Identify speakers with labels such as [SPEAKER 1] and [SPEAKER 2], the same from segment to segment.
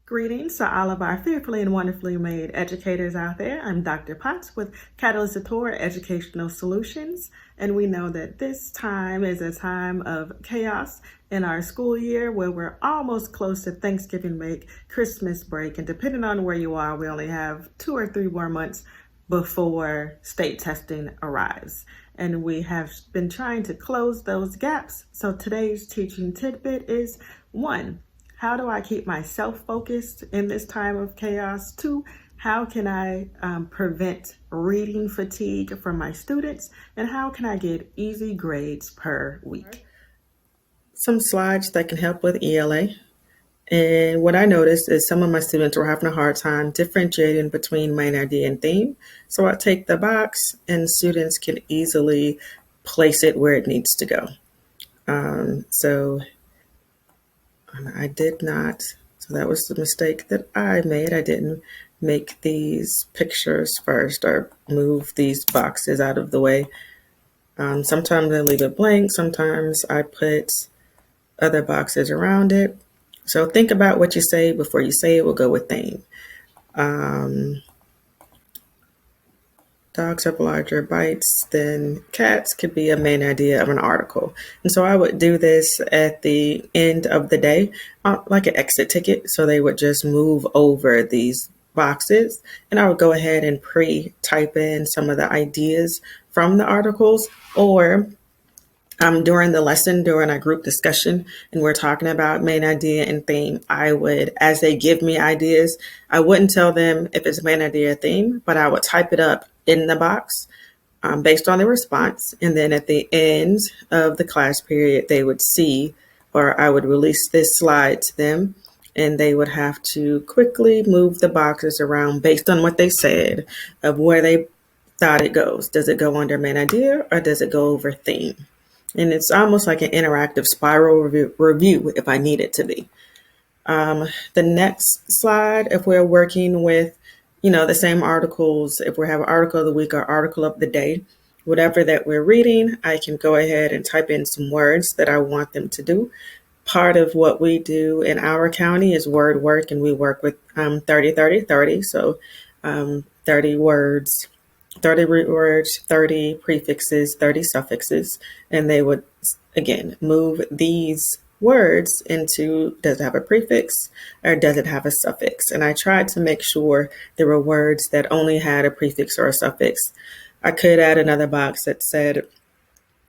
[SPEAKER 1] Greetings to all of our fearfully and wonderfully made educators out there. I'm Dr. Potts with Katalysator Educational Solutions, and we know that this time is a time of chaos in our school year where we're almost close to Thanksgiving break, Christmas break, and depending on where you are, we only have 2 or 3 more months before state testing arrives. And we have been trying to close those gaps. So today's teaching tidbit is 1. How do I keep myself focused in this time of chaos? 2, how can I prevent reading fatigue from my students? And how can I get easy grades per week? Some slides that can help with ELA. And what I noticed is some of my students were having a hard time differentiating between main idea and theme. So I take the box and students can easily place it where it needs to go. I did not, so that was the mistake that I made. I didn't make these pictures first or move these boxes out of the way. Sometimes I leave it blank. Sometimes I put other boxes around it. So think about what you say before you say it. We'll go with theme. Dogs have larger bites than cats could be a main idea of an article. And so I would do this at the end of the day, like an exit ticket. So they would just move over these boxes and I would go ahead and pre-type in some of the ideas from the articles, or during the lesson, during our group discussion, and we're talking about main idea and theme, I would, as they give me ideas, I wouldn't tell them if it's main idea or theme, but I would type it up in the box based on the response. And then at the end of the class period, they would see, or I would release this slide to them, and they would have to quickly move the boxes around based on what they said of where they thought it goes. Does it go under main idea or does it go over theme? And it's almost like an interactive spiral review if I need it to be. The next slide, if we're working with, the same articles, if we have an article of the week or article of the day, whatever that we're reading, I can go ahead and type in some words that I want them to do. Part of what we do in our county is word work, and we work with 30, 30, 30. So 30 words. 30 root words, 30 prefixes, 30 suffixes, and they would, again, move these words into, does it have a prefix or does it have a suffix? And I tried to make sure there were words that only had a prefix or a suffix. I could add another box that said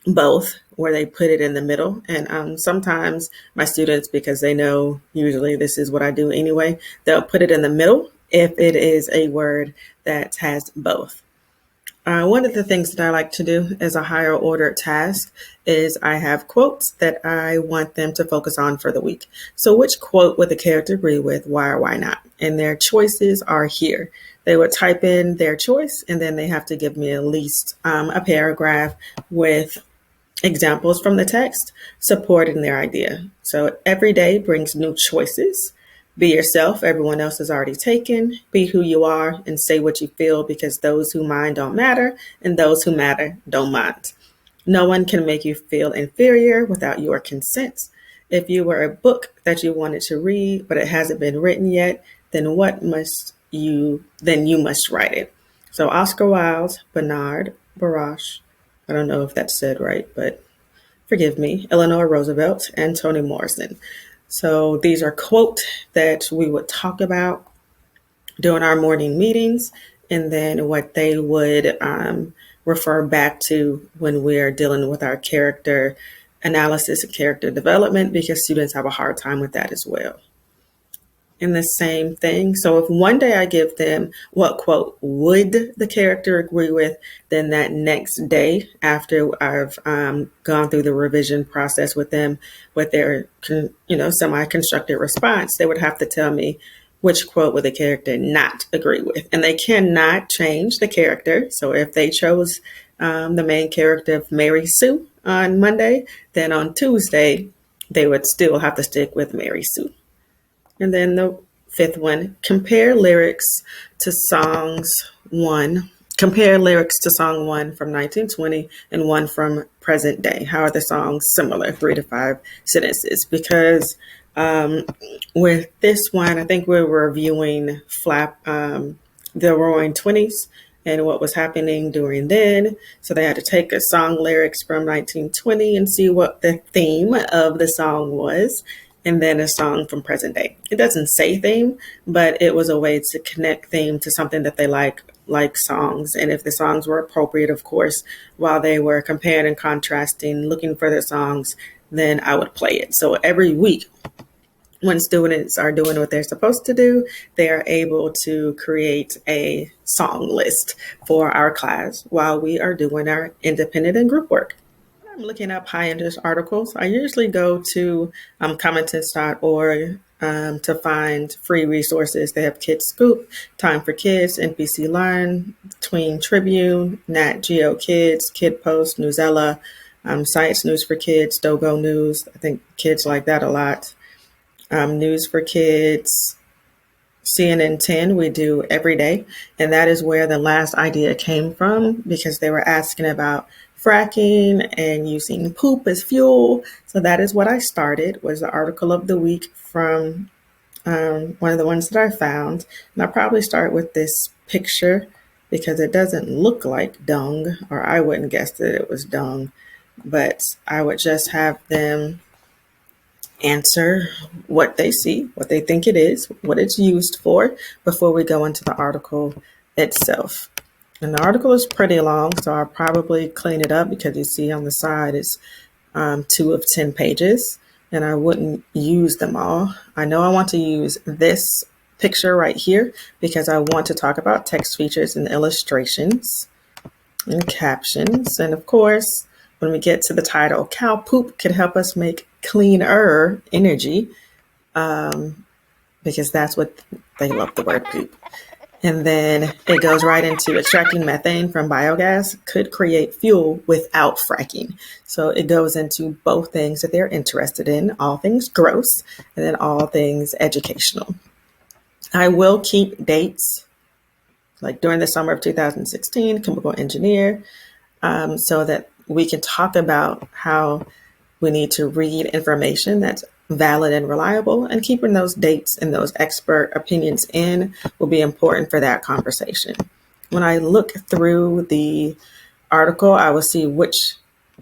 [SPEAKER 1] both, where they put it in the middle. And sometimes my students, because they know usually this is what I do anyway, they'll put it in the middle if it is a word that has both. One of the things that I like to do as a higher order task is I have quotes that I want them to focus on for the week. So which quote would the character agree with? Why or why not? And their choices are here. They would type in their choice and then they have to give me at least a paragraph with examples from the text supporting their idea. So every day brings new choices. Be yourself, everyone else is already taken. Be who you are and say what you feel, because those who mind don't matter and those who matter don't mind. No one can make you feel inferior without your consent. If you were a book that you wanted to read, but it hasn't been written yet, then you must write it. So Oscar Wilde, Bernard Barash, I don't know if that's said right, but forgive me, Eleanor Roosevelt, and Toni Morrison. So these are quotes that we would talk about during our morning meetings, and then what they would refer back to when we're dealing with our character analysis and character development, because students have a hard time with that as well. And the same thing. So if one day I give them what quote would the character agree with, then that next day after I've gone through the revision process with them with their, semi-constructed response, they would have to tell me which quote would the character not agree with. And they cannot change the character. So if they chose the main character of Mary Sue on Monday, then on Tuesday, they would still have to stick with Mary Sue. And then the fifth one, compare lyrics to song one from 1920 and one from present day. How are the songs similar? 3 to 5 sentences. Because With this one, I think we're reviewing the Roaring Twenties and what was happening during then. So they had to take a song lyrics from 1920 and see what the theme of the song was, and then a song from present day. It doesn't say theme, but it was a way to connect theme to something that they like songs. And if the songs were appropriate, of course, while they were comparing and contrasting, looking for the songs, then I would play it. So every week when students are doing what they're supposed to do, they are able to create a song list for our class while we are doing our independent and group work. When I'm looking up high interest articles, I usually go to commentants.org to find free resources. They have Kids Scoop, Time for Kids, NPC Learn, Tween Tribune, Nat Geo Kids, Kid Post, Newsella, Science News for Kids, Dogo News. I think kids like that a lot. News for Kids, CNN 10, we do every day. And that is where the last idea came from, because they were asking about fracking and using poop as fuel. So that is what I started, was the article of the week from one of the ones that I found. And I'll probably start with this picture because it doesn't look like dung, or I wouldn't guess that it was dung, but I would just have them answer what they see, what they think it is, what it's used for, before we go into the article itself. And the article is pretty long, so I'll probably clean it up because you see on the side it's 2 of 10 pages, and I wouldn't use them all. I know I want to use this picture right here because I want to talk about text features and illustrations and captions. And of course, when we get to the title, cow poop could help us make cleaner energy, because that's what they love, the word poop. And then it goes right into extracting methane from biogas could create fuel without fracking. So it goes into both things that they're interested in, all things gross and then all things educational. I will keep dates, like during the summer of 2016, chemical engineer, so that we can talk about how we need to read information that's valid and reliable, and keeping those dates and those expert opinions in will be important for that conversation. When I look through the article, I will see which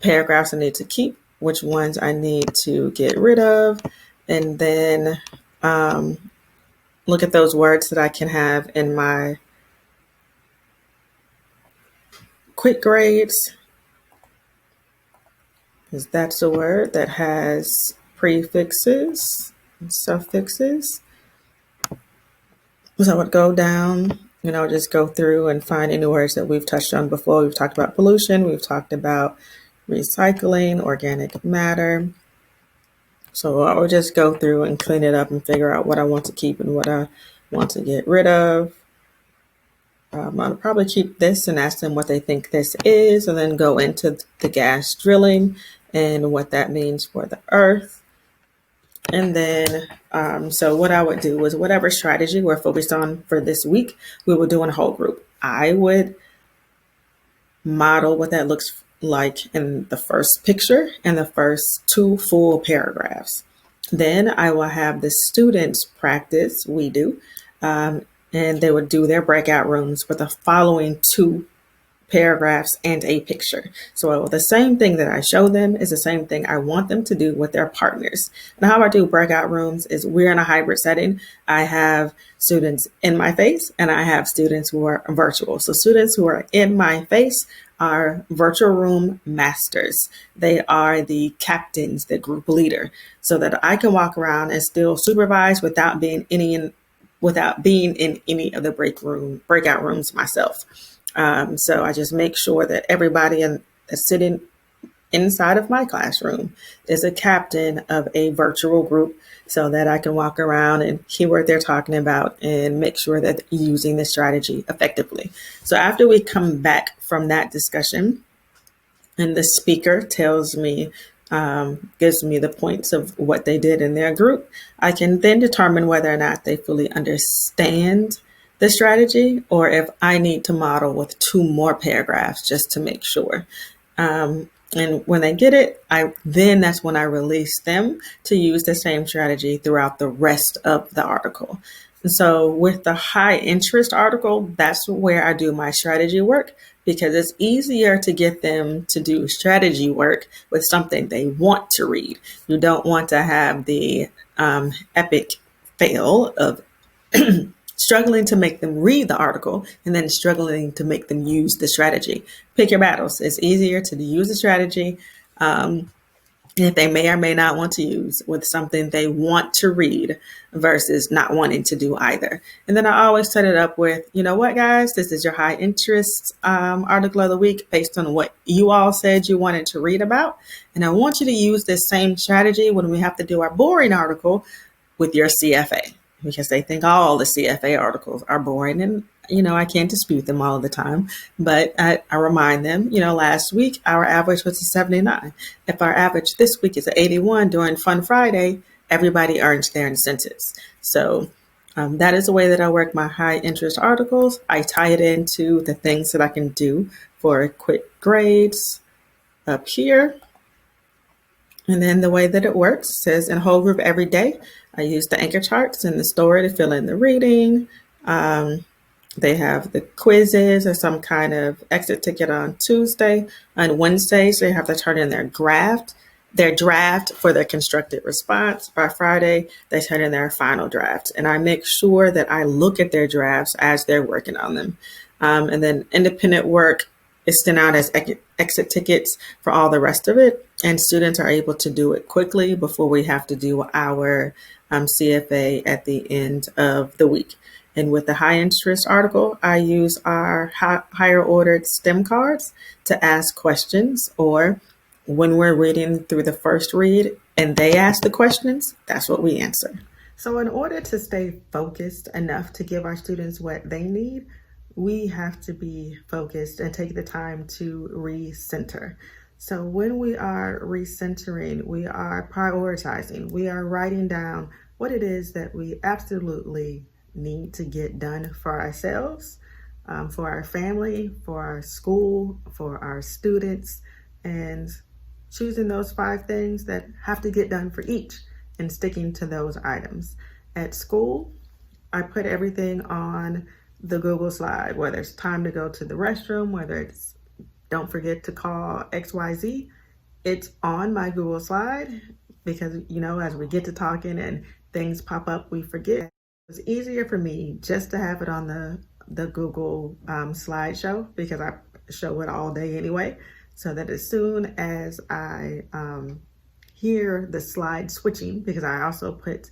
[SPEAKER 1] paragraphs I need to keep, which ones I need to get rid of, and then look at those words that I can have in my quick grades, because that's a word that has prefixes and suffixes. So I would go down, just go through and find any words that we've touched on before. We've talked about pollution, we've talked about recycling, organic matter. So I would just go through and clean it up and figure out what I want to keep and what I want to get rid of. I'll probably keep this and ask them what they think this is, and then go into the gas drilling and what that means for the earth. And then, so what I would do is whatever strategy we're focused on for this week, we will do in a whole group. I would model what that looks like in the first picture and the first 2 full paragraphs. Then I will have the students practice, and they would do their breakout rooms with the following 2 paragraphs and a picture. So the same thing that I show them is the same thing I want them to do with their partners. And how I do breakout rooms is we're in a hybrid setting. I have students in my face and I have students who are virtual. So students who are in my face are virtual room masters. They are the captains, the group leader, so that I can walk around and still supervise without being in any of the breakout rooms myself. So I just make sure that everybody that's sitting inside of my classroom is a captain of a virtual group, so that I can walk around and hear what they're talking about and make sure that they're using the strategy effectively. So after we come back from that discussion and the speaker gives me the points of what they did in their group, I can then determine whether or not they fully understand the strategy, or if I need to model with 2 more paragraphs just to make sure. And when they get it, that's when I release them to use the same strategy throughout the rest of the article. And so with the high interest article, that's where I do my strategy work, because it's easier to get them to do strategy work with something they want to read. You don't want to have the epic fail of struggling to make them read the article and then struggling to make them use the strategy. Pick your battles. It's easier to use the strategy that they may or may not want to use with something they want to read versus not wanting to do either. And then I always set it up with, you know what, guys, this is your high interest article of the week based on what you all said you wanted to read about. And I want you to use this same strategy when we have to do our boring article with your CFA, because they think all the CFA articles are boring. And, I can't dispute them all the time, but I remind them, last week our average was a 79. If our average this week is an 81 during Fun Friday, everybody earns their incentives. So that is the way that I work my high interest articles. I tie it into the things that I can do for quick grades up here. And then the way that it works says in whole group every day, I use the anchor charts and the story to fill in the reading. They have the quizzes or some kind of exit ticket on Tuesday. On Wednesdays, they have to turn in their draft for their constructed response. By Friday, they turn in their final draft. And I make sure that I look at their drafts as they're working on them. And then independent work is sent out as exit tickets for all the rest of it. And students are able to do it quickly before we have to do our CFA at the end of the week. And with the high interest article, I use our higher ordered STEM cards to ask questions, or when we're reading through the first read and they ask the questions, that's what we answer. So in order to stay focused enough to give our students what they need, we have to be focused and take the time to recenter. So when we are recentering, we are prioritizing, we are writing down what it is that we absolutely need to get done for ourselves, for our family, for our school, for our students, and choosing those 5 things that have to get done for each and sticking to those items. At school, I put everything on the Google slide, whether it's time to go to the restroom, whether it's don't forget to call XYZ, it's on my Google slide, because, as we get to talking and things pop up, we forget. It's easier for me just to have it on the Google slideshow, because I show it all day anyway, so that as soon as I hear the slide switching, because I also put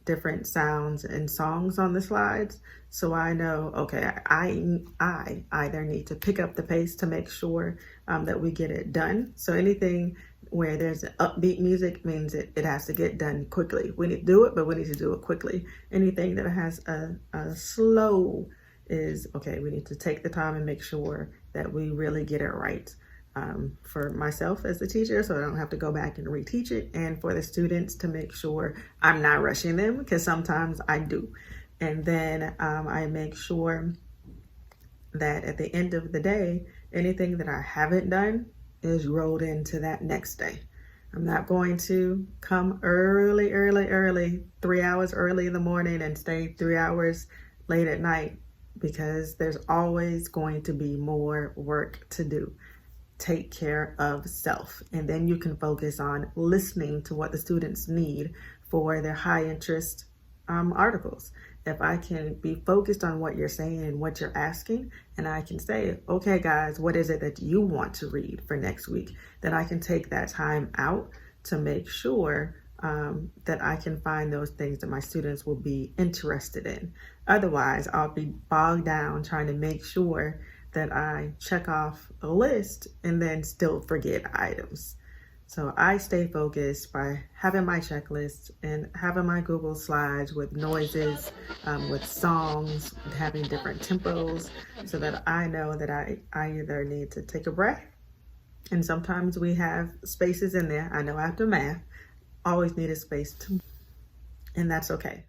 [SPEAKER 1] different sounds and songs on the slides, so I know, okay, I either need to pick up the pace to make sure that we get it done. So anything where there's upbeat music means it has to get done quickly. We need to do it, but we need to do it quickly. Anything that has a slow is, okay, we need to take the time and make sure that we really get it right. For myself as the teacher, so I don't have to go back and reteach it, and for the students to make sure I'm not rushing them, because sometimes I do. And then I make sure that at the end of the day, anything that I haven't done is rolled into that next day. I'm not going to come early, 3 hours early in the morning and stay 3 hours late at night, because there's always going to be more work to do. Take care of self, and then you can focus on listening to what the students need for their high interest articles. If I can be focused on what you're saying and what you're asking, and I can say, okay guys, what is it that you want to read for next week, then I can take that time out to make sure that I can find those things that my students will be interested in. Otherwise, I'll be bogged down trying to make sure that I check off a list and then still forget items. So I stay focused by having my checklist and having my Google slides with noises, with songs, having different tempos, so that I know that I either need to take a breath, and sometimes we have spaces in there. I know after math, always need a space too, and that's okay.